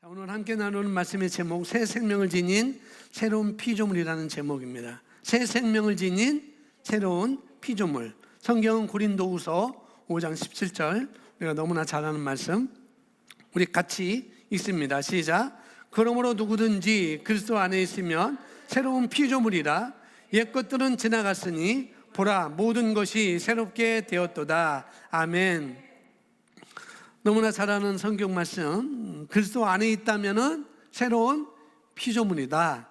오늘 함께 나누는 말씀의 제목, 새 생명을 지닌 새로운 피조물이라는 제목입니다. 새 생명을 지닌 새로운 피조물. 성경은 고린도후서 5장 17절, 우리가 너무나 잘 아는 말씀, 우리 같이 읽습니다. 시작. 그러므로 누구든지 그리스도 안에 있으면 새로운 피조물이라. 옛 것들은 지나갔으니 보라, 모든 것이 새롭게 되었도다. 아멘. 너무나 잘 아는 성경 말씀, 그리스도 안에 있다면은 새로운 피조물이다,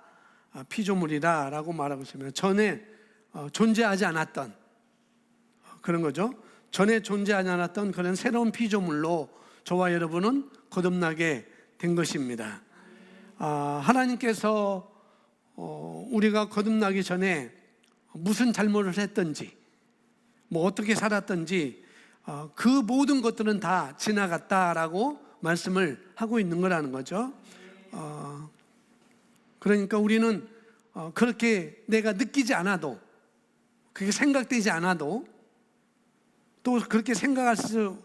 피조물이다 라고 말하고 있습니다. 전에 존재하지 않았던 그런 거죠. 전에 존재하지 않았던 그런 새로운 피조물로 저와 여러분은 거듭나게 된 것입니다. 하나님께서 우리가 거듭나기 전에 무슨 잘못을 했던지, 뭐 어떻게 살았던지, 그 모든 것들은 다 지나갔다라고 말씀을 하고 있는 거라는 거죠. 그러니까 우리는 그렇게 내가 느끼지 않아도, 그게 생각되지 않아도, 또 그렇게 생각할 수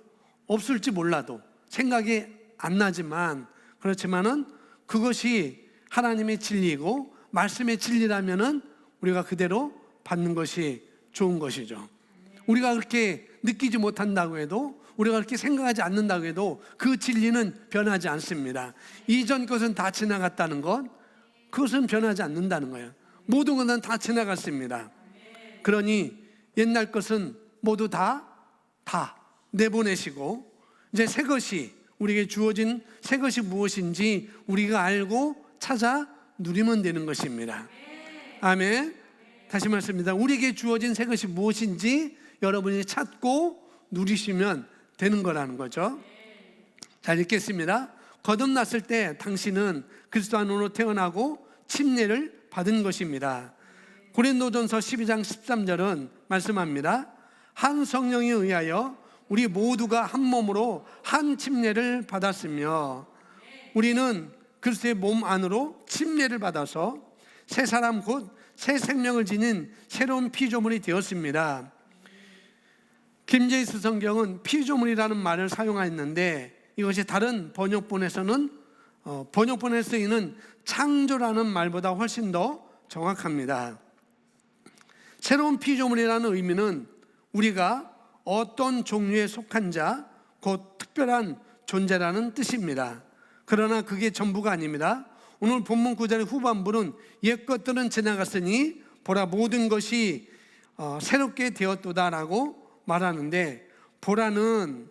없을지 몰라도, 생각이 안 나지만, 그렇지만은 그것이 하나님의 진리이고 말씀의 진리라면은 우리가 그대로 받는 것이 좋은 것이죠. 우리가 그렇게 느끼지 못한다고 해도, 우리가 그렇게 생각하지 않는다고 해도 그 진리는 변하지 않습니다. 이전 것은 다 지나갔다는 것, 그것은 변하지 않는다는 거예요. 모든 것은 다 지나갔습니다. 그러니 옛날 것은 모두 다 내보내시고, 이제 새 것이, 우리에게 주어진 새 것이 무엇인지 우리가 알고 찾아 누리면 되는 것입니다. 아멘. 다시 말씀입니다. 우리에게 주어진 새 것이 무엇인지 여러분이 찾고 누리시면 되는 거라는 거죠. 잘 읽겠습니다. 거듭났을 때 당신은 그리스도 안으로 태어나고 침례를 받은 것입니다. 고린도전서 12장 13절은 말씀합니다. 한 성령에 의하여 우리 모두가 한 몸으로 한 침례를 받았으며, 우리는 그리스도의 몸 안으로 침례를 받아서 새 사람 곧 새 생명을 지닌 새로운 피조물이 되었습니다. 김제이스 성경은 피조물이라는 말을 사용하였는데, 이것이 다른 번역본에서는 번역본에 쓰이는 창조라는 말보다 훨씬 더 정확합니다. 새로운 피조물이라는 의미는 우리가 어떤 종류에 속한 자, 곧 특별한 존재라는 뜻입니다. 그러나 그게 전부가 아닙니다. 오늘 본문 9절의 후반부는 옛 것들은 지나갔으니 보라, 모든 것이 새롭게 되었도다라고 말하는데, 보라는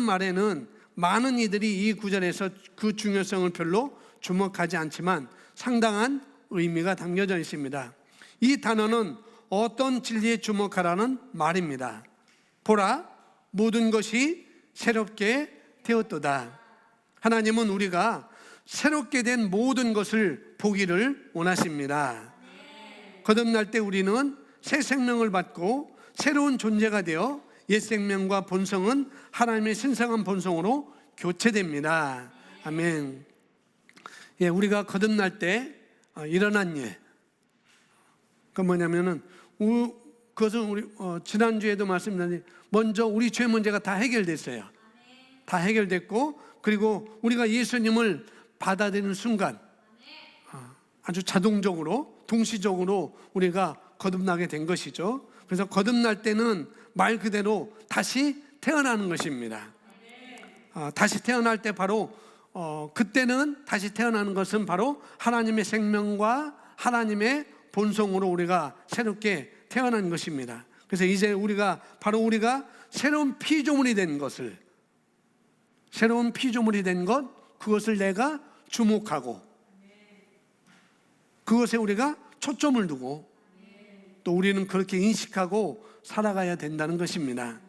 말에는 많은 이들이 이 구절에서 그 중요성을 별로 주목하지 않지만 상당한 의미가 담겨져 있습니다. 이 단어는 어떤 진리에 주목하라는 말입니다. 보라, 모든 것이 새롭게 되었도다. 하나님은 우리가 새롭게 된 모든 것을 보기를 원하십니다. 거듭날 때 우리는 새 생명을 받고 새로운 존재가 되어 옛 생명과 본성은 하나님의 신성한 본성으로 교체됩니다. 아멘. 예, 우리가 거듭날 때 일어난 일, 그 뭐냐면은 그것은 우리 지난주에도 말씀드렸는데, 먼저 우리 죄 문제가 다 해결됐어요. 다 해결됐고, 그리고 우리가 예수님을 받아들이는 순간 아주 자동적으로, 동시적으로 우리가 거듭나게 된 것이죠. 그래서 거듭날 때는 말 그대로 다시 태어나는 것입니다. 다시 태어날 때 바로 그때는 다시 태어나는 것은 바로 하나님의 생명과 하나님의 본성으로 우리가 새롭게 태어난 것입니다. 그래서 이제 우리가 새로운 피조물이 된 것을, 새로운 피조물이 된 것, 그것을 내가 주목하고 그것에 우리가 초점을 두고 또 우리는 그렇게 인식하고 살아가야 된다는 것입니다.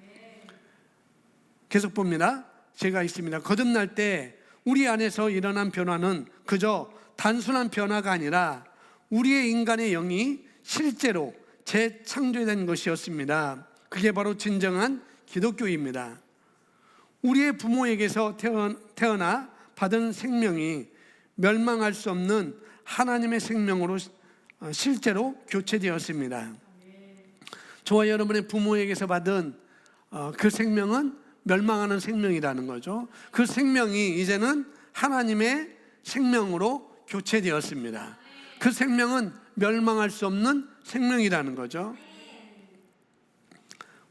계속 봅니다. 제가 있습니다. 거듭날 때 우리 안에서 일어난 변화는 그저 단순한 변화가 아니라 우리의 인간의 영이 실제로 재창조된 것이었습니다. 그게 바로 진정한 기독교입니다. 우리의 부모에게서 태어나 받은 생명이 멸망할 수 없는 하나님의 생명으로 실제로 교체되었습니다. 저와 여러분의 부모에게서 받은 그 생명은 멸망하는 생명이라는 거죠. 그 생명이 이제는 하나님의 생명으로 교체되었습니다. 그 생명은 멸망할 수 없는 생명이라는 거죠.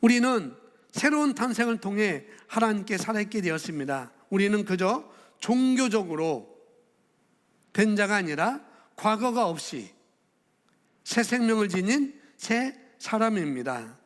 우리는 새로운 탄생을 통해 하나님께 살아있게 되었습니다. 우리는 그저 종교적으로 된 자가 아니라 과거가 없이 새 생명을 지닌 새 사람입니다.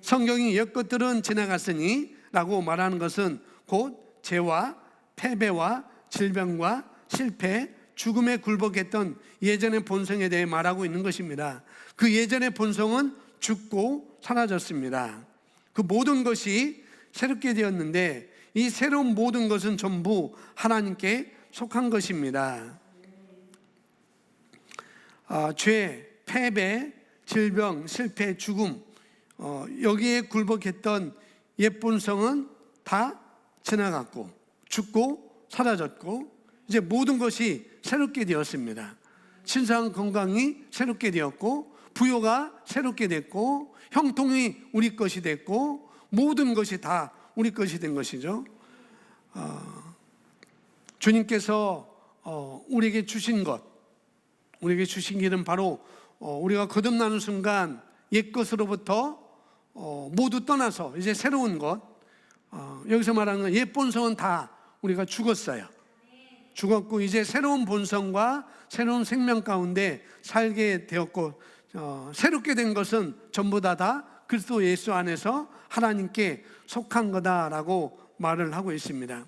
성경이 옛 것들은 지나갔으니 라고 말하는 것은 곧 죄와 패배와 질병과 실패, 죽음에 굴복했던 예전의 본성에 대해 말하고 있는 것입니다. 그 예전의 본성은 죽고 사라졌습니다. 그 모든 것이 새롭게 되었는데 이 새로운 모든 것은 전부 하나님께 속한 것입니다. 죄, 패배, 질병, 실패, 죽음, 여기에 굴복했던 옛 본성은 다 지나갔고 죽고 사라졌고 이제 모든 것이 새롭게 되었습니다. 신상 건강이 새롭게 되었고 부요가 새롭게 됐고 형통이 우리 것이 됐고 모든 것이 다 우리 것이 된 것이죠. 주님께서 우리에게 주신 것, 우리에게 주신 길은 바로 우리가 거듭나는 순간 옛 것으로부터 모두 떠나서 이제 새로운 것, 여기서 말하는 건 옛 본성은 다 우리가 죽었어요. 죽었고 이제 새로운 본성과 새로운 생명 가운데 살게 되었고 새롭게 된 것은 전부 다 그리스도 예수 안에서 하나님께 속한 거다라고 말을 하고 있습니다.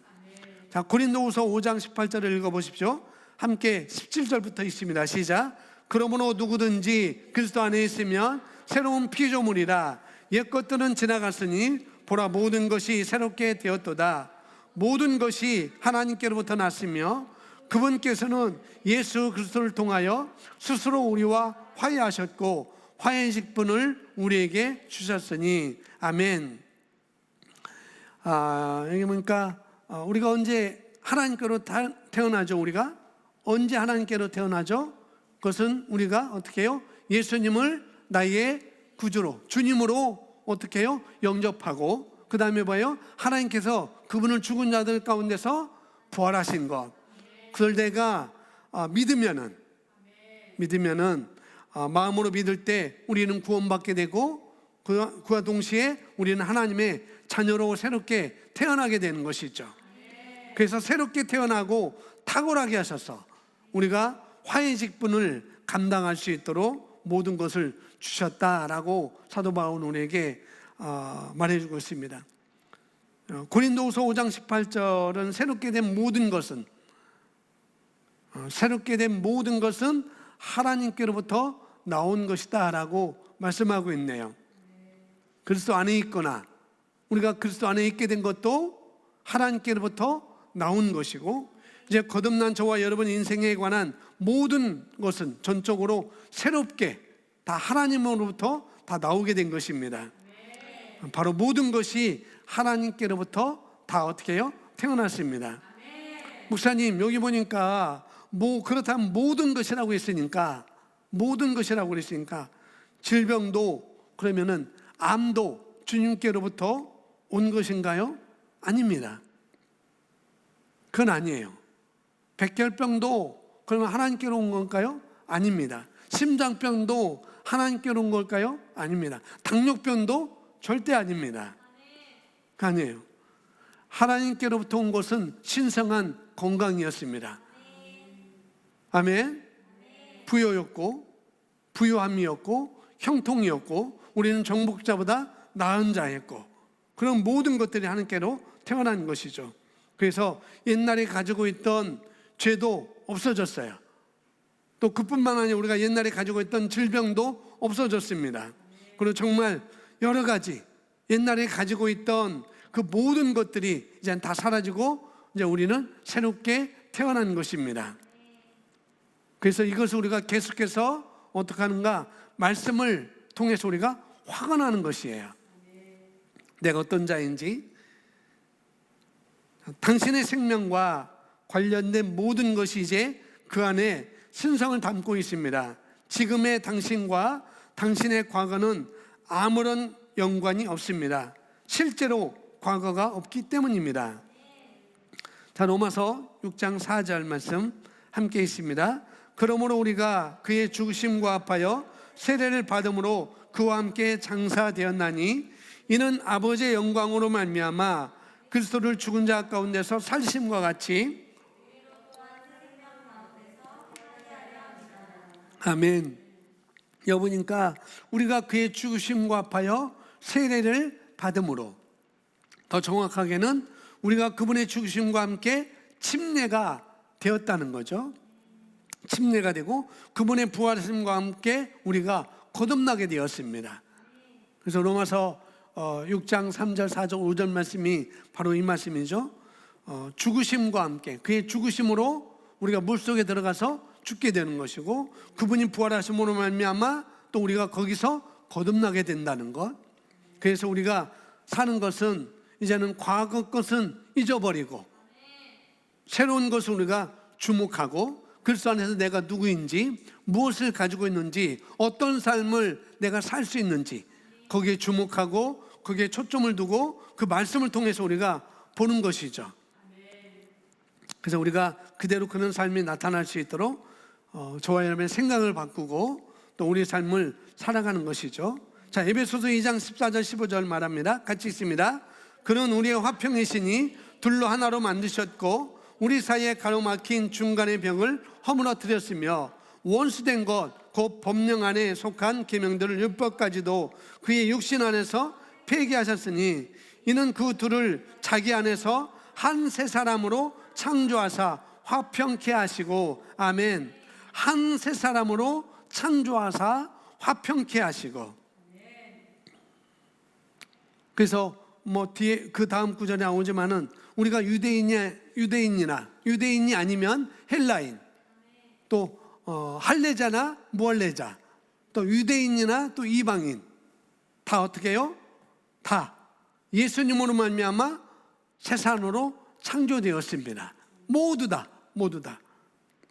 자, 고린도후서 5장 18절을 읽어보십시오. 함께 17절부터 있습니다. 시작. 그러므로 누구든지 그리스도 안에 있으면 새로운 피조물이라. 옛 것들은 지나갔으니 보라 모든 것이 새롭게 되었도다. 모든 것이 하나님께로부터 났으며 그분께서는 예수 그리스도를 통하여 스스로 우리와 화해하셨고 화해의 직분을 우리에게 주셨으니 아멘. 여기 보니까 우리가 언제 하나님께로 태어나죠? 우리가 언제 하나님께로 태어나죠? 그것은 우리가 어떻게 해요? 예수님을 나의 구주로 주님으로 어떻게 해요? 영접하고 그 다음에 뭐예요? 하나님께서 그분을 죽은 자들 가운데서 부활하신 것, 그걸 내가 믿으면은 마음으로 믿을 때 우리는 구원받게 되고 그와 동시에 우리는 하나님의 자녀로 새롭게 태어나게 되는 것이죠. 그래서 새롭게 태어나고 탁월하게 하셔서 우리가 화해 직분을 감당할 수 있도록 모든 것을 주셨다라고 사도 바울은 우리에게 말해주고 있습니다. 고린도후서 5장 18절은 새롭게 된 모든 것은 하나님께로부터 나온 것이다 라고 말씀하고 있네요. 그리스도 안에 있거나 우리가 그리스도 안에 있게 된 것도 하나님께로부터 나온 것이고 이제 거듭난 저와 여러분 인생에 관한 모든 것은 전적으로 새롭게 다 하나님으로부터 다 나오게 된 것입니다. 바로 모든 것이 하나님께로부터 다 어떻게 해요? 태어났습니다. 목사님 여기 보니까 그렇다면 모든 것이라고 했으니까 질병도 그러면은 암도 주님께로부터 온 것인가요? 아닙니다. 그건 아니에요. 백혈병도 그러면 하나님께로 온 건가요? 아닙니다. 심장병도 하나님께로 온 걸까요? 아닙니다. 당뇨병도 절대 아닙니다. 아니에요. 하나님께로부터 온 것은 신성한 건강이었습니다. 아멘. 부요였고 부요함이었고 형통이었고 우리는 정복자보다 나은 자였고 그런 모든 것들이 하나님께로 태어난 것이죠. 그래서 옛날에 가지고 있던 죄도 없어졌어요. 또 그뿐만 아니라 우리가 옛날에 가지고 있던 질병도 없어졌습니다. 그리고 정말 여러 가지 옛날에 가지고 있던 그 모든 것들이 이제 다 사라지고 이제 우리는 새롭게 태어난 것입니다. 그래서 이것을 우리가 계속해서 어떻게 하는가? 말씀을 통해서 우리가 확언하는 것이에요. 내가 어떤 자인지 당신의 생명과 관련된 모든 것이 이제 그 안에 신성을 담고 있습니다. 지금의 당신과 당신의 과거는 아무런 연관이 없습니다. 실제로 과거가 없기 때문입니다. 자, 로마서 6장 4절 말씀 함께 있습니다. 그러므로 우리가 그의 죽으심과 합하여 세례를 받음으로 그와 함께 장사되었나니 이는 아버지의 영광으로 말미암아 그리스도를 죽은 자 가운데서 살리심과 같이. 아멘. 여보니까 우리가 그의 죽으심과 합하여 세례를 받음으로, 더 정확하게는 우리가 그분의 죽으심과 함께 침례가 되었다는 거죠. 침례가 되고 그분의 부활하심과 함께 우리가 거듭나게 되었습니다. 그래서 로마서 6장 3절 4절 5절 말씀이 바로 이 말씀이죠. 죽으심과 함께, 그의 죽으심으로 우리가 물속에 들어가서 죽게 되는 것이고, 그분이 부활하심으로 말미암아 또 우리가 거기서 거듭나게 된다는 것. 그래서 우리가 사는 것은 이제는 과거 것은 잊어버리고 새로운 것을 우리가 주목하고, 그리스도 안에서 내가 누구인지, 무엇을 가지고 있는지, 어떤 삶을 내가 살 수 있는지 거기에 주목하고 거기에 초점을 두고 그 말씀을 통해서 우리가 보는 것이죠. 그래서 우리가 그대로 그런 삶이 나타날 수 있도록 저와 여러분의 생각을 바꾸고 또 우리의 삶을 살아가는 것이죠. 자, 에베소서 2장 14절 15절 말합니다. 같이 있습니다. 그는 우리의 화평이시니 둘로 하나로 만드셨고 우리 사이에 가로막힌 중간의 벽을 허물어뜨렸으며 원수된 것 곧 법령 안에 속한 계명들을 율법까지도 그의 육신 안에서 폐기하셨으니 이는 그 둘을 자기 안에서 한 새 사람으로 창조하사 화평케 하시고. 아멘. 한 새 사람으로 창조하사 화평케 하시고. 그래서 뒤에 그 다음 구절에 나오지만은 우리가 유대인이 아니면 헬라인, 또 할례자나 무할례자, 또 유대인이나 또 이방인 다 어떻게 해요? 다 예수님으로 말미암아 새 사람으로 창조되었습니다. 모두 다.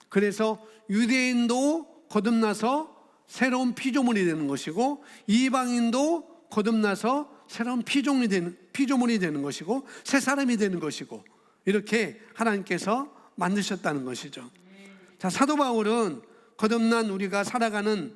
그래서 유대인도 거듭나서 새로운 피조물이 되는 것이고, 이방인도 거듭나서 새로운 피조물이 되는 것이고, 새 사람이 되는 것이고, 이렇게 하나님께서 만드셨다는 것이죠. 자, 사도 바울은 거듭난 우리가 살아가는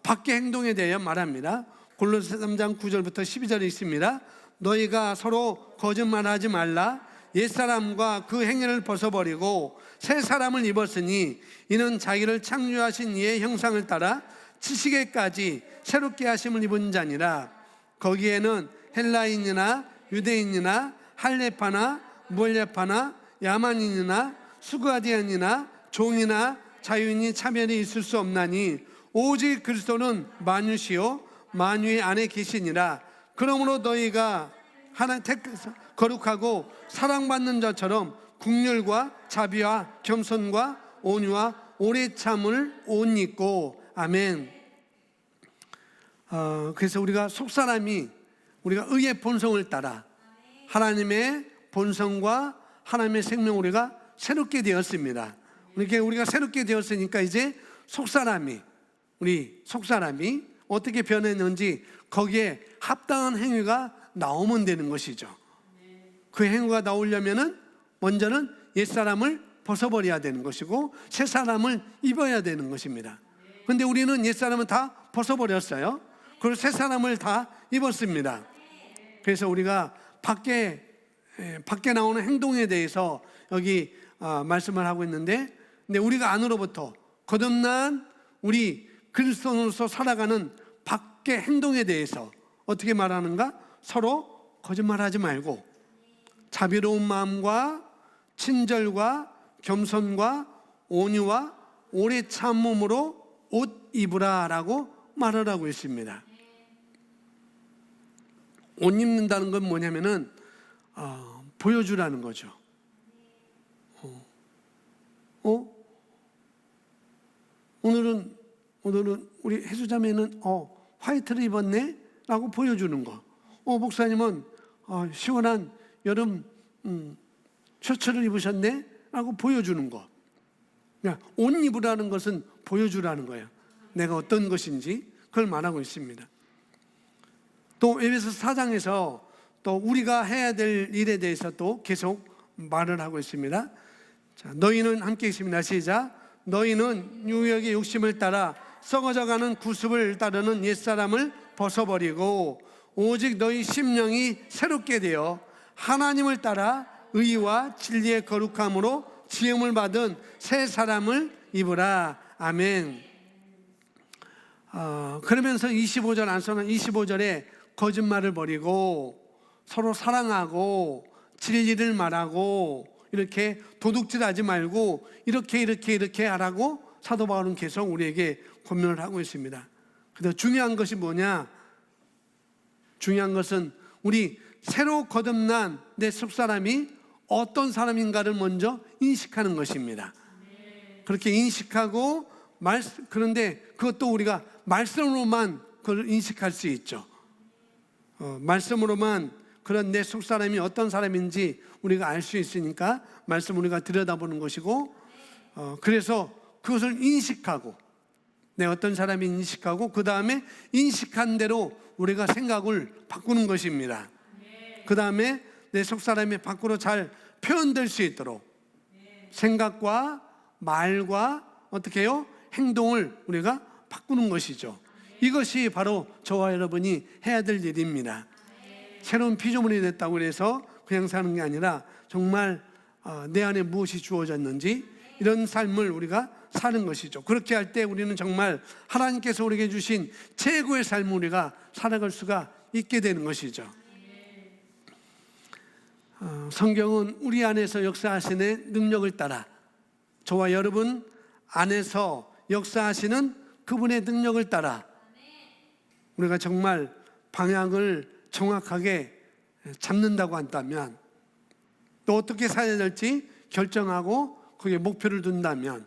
밖의 행동에 대해 말합니다. 골로새 3장 9절부터 12절에 있습니다. 너희가 서로 거짓말하지 말라. 옛사람과 그 행위를 벗어버리고 새 사람을 입었으니 이는 자기를 창조하신 이의 형상을 따라 지식에까지 새롭게 하심을 입은 자니라. 거기에는 헬라인이나 유대인이나 할례파나 무할례파나 야만인이나 수가디안이나 종이나 자유인이 차별이 있을 수 없나니 오직 그리스도는 만유시요 만유의 안에 계시니라. 그러므로 너희가 하나님 택해서 거룩하고 사랑받는 자처럼 국률과 자비와 겸손과 온유와 오래 참을 옷 입고. 아멘. 그래서 우리가 속사람이 우리가 의의 본성을 따라 하나님의 본성과 하나님의 생명 우리가 새롭게 되었습니다. 이렇게 우리가 새롭게 되었으니까 이제 우리 속사람이 어떻게 변했는지 거기에 합당한 행위가 나오면 되는 것이죠. 그 행위가 나오려면은 먼저는 옛사람을 벗어버려야 되는 것이고 새 사람을 입어야 되는 것입니다. 그런데 우리는 옛사람은 다 벗어버렸어요. 그리고 새 사람을 다 입었습니다. 그래서 우리가 밖에 나오는 행동에 대해서 여기 말씀을 하고 있는데, 근데 우리가 안으로부터 거듭난 우리 그리스도인으로서 살아가는 밖의 행동에 대해서 어떻게 말하는가? 서로 거짓말하지 말고 자비로운 마음과 친절과 겸손과 온유와 오래 참음으로 옷 입으라라고 말을 하고 있습니다. 옷 입는다는 건 뭐냐면은 보여주라는 거죠. 오늘은 우리 해수자매는 화이트를 입었네? 라고 보여주는 거. 목사님은 시원한 여름 셔츠를 입으셨네? 라고 보여주는 거. 옷 입으라는 것은 보여주라는 거예요. 내가 어떤 것인지 그걸 말하고 있습니다. 또 에베소서 4장에서 또 우리가 해야 될 일에 대해서 또 계속 말을 하고 있습니다. 자, 너희는 함께 있습니다. 시작. 너희는 육의 욕심을 따라 썩어져가는 구습을 따르는 옛사람을 벗어버리고 오직 너희 심령이 새롭게 되어 하나님을 따라 의와 진리의 거룩함으로 지음을 받은 새 사람을 입으라. 아멘. 그러면서 25절 안서는 25절에 거짓말을 버리고 서로 사랑하고 진리를 말하고 이렇게 도둑질하지 말고 이렇게 하라고 사도 바울은 계속 우리에게 권면을 하고 있습니다. 그래서 중요한 것이 뭐냐? 중요한 것은 우리 새로 거듭난 내 속사람이 어떤 사람인가를 먼저 인식하는 것입니다. 그렇게 인식하고 그런데 그것도 우리가 말씀으로만 그걸 인식할 수 있죠. 말씀으로만 그런 내 속사람이 어떤 사람인지 우리가 알 수 있으니까 말씀 우리가 들여다보는 것이고, 그래서 그것을 인식하고 내 어떤 사람이 인식하고 그 다음에 인식한 대로 우리가 생각을 바꾸는 것입니다. 그 다음에 내 속사람이 밖으로 잘 표현될 수 있도록 생각과 말과 어떻게 해요? 행동을 우리가 바꾸는 것이죠. 이것이 바로 저와 여러분이 해야 될 일입니다. 새로운 피조물이 됐다고 해서 그냥 사는 게 아니라 정말 내 안에 무엇이 주어졌는지 이런 삶을 우리가 사는 것이죠. 그렇게 할 때 우리는 정말 하나님께서 우리에게 주신 최고의 삶을 우리가 살아갈 수가 있게 되는 것이죠. 성경은 우리 안에서 역사하시는 능력을 따라 저와 여러분 안에서 역사하시는 그분의 능력을 따라 우리가 정말 방향을 정확하게 잡는다고 한다면, 또 어떻게 살아야 될지 결정하고 거기에 목표를 둔다면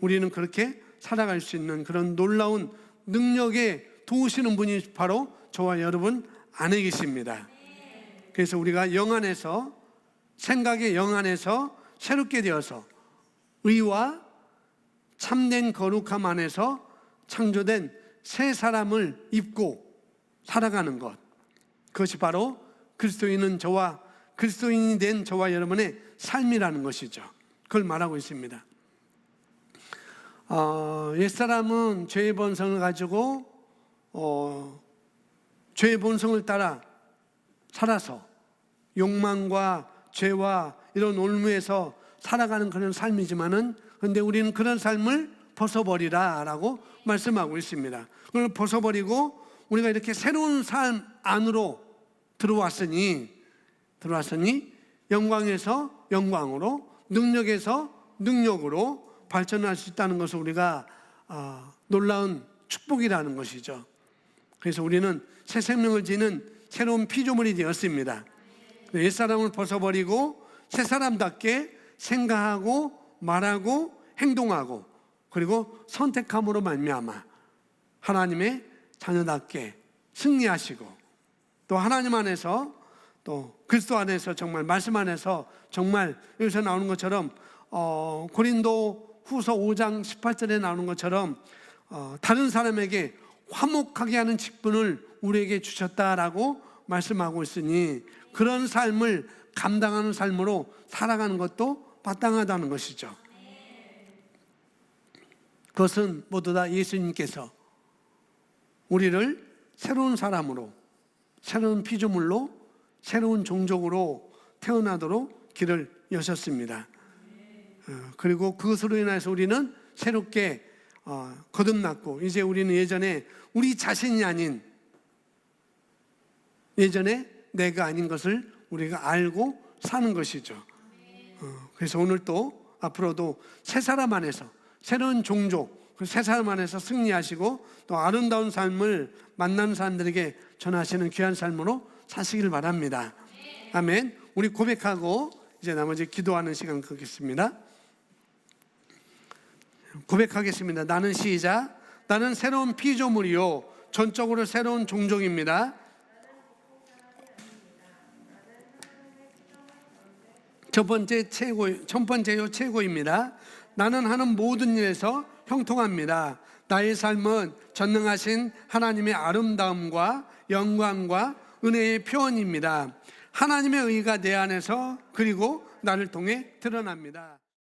우리는 그렇게 살아갈 수 있는 그런 놀라운 능력에 도우시는 분이 바로 저와 여러분 안에 계십니다. 그래서 우리가 영 안에서, 생각의 영 안에서 새롭게 되어서 의와 참된 거룩함 안에서 창조된 새 사람을 입고 살아가는 것, 그것이 바로 그리스도인이 된 저와 여러분의 삶이라는 것이죠. 그걸 말하고 있습니다. 옛사람은 죄의 본성을 가지고 죄의 본성을 따라 살아서 욕망과 죄와 이런 올무에서 살아가는 그런 삶이지만은, 그런데 우리는 그런 삶을 벗어버리라 라고 말씀하고 있습니다. 그걸 벗어버리고 우리가 이렇게 새로운 삶 안으로 들어왔으니 영광에서 영광으로, 능력에서 능력으로 발전할 수 있다는 것을 우리가 놀라운 축복이라는 것이죠. 그래서 우리는 새 생명을 지닌 새로운 피조물이 되었습니다. 옛사람을 벗어버리고 새 사람답게 생각하고 말하고 행동하고 그리고 선택함으로 말미암아 하나님의 자녀답게 승리하시고, 또 하나님 안에서, 또 그리스도 안에서, 정말 말씀 안에서, 정말 여기서 나오는 것처럼 고린도 후서 5장 18절에 나오는 것처럼 다른 사람에게 화목하게 하는 직분을 우리에게 주셨다라고 말씀하고 있으니, 그런 삶을 감당하는 삶으로 살아가는 것도 마땅하다는 것이죠. 그것은 모두 다 예수님께서 우리를 새로운 사람으로, 새로운 피조물로, 새로운 종족으로 태어나도록 길을 여셨습니다. 그리고 그것으로 인해서 우리는 새롭게 거듭났고, 이제 우리는 예전에 우리 자신이 아닌, 예전에 내가 아닌 것을 우리가 알고 사는 것이죠. 그래서 오늘 또 앞으로도 새 사람 안에서, 새로운 종족, 그 새 사람 안에서 승리하시고 또 아름다운 삶을 만나는 사람들에게 전하시는 귀한 삶으로 사시기를 바랍니다. 아멘. 우리 고백하고 이제 나머지 기도하는 시간 갖겠습니다. 고백하겠습니다. 나는 시작. 나는 새로운 피조물이요 전적으로 새로운 종족입니다. 첫 번째요 최고입니다. 나는 하는 모든 일에서 형통합니다. 나의 삶은 전능하신 하나님의 아름다움과 영광과 은혜의 표현입니다. 하나님의 의가 내 안에서 그리고 나를 통해 드러납니다.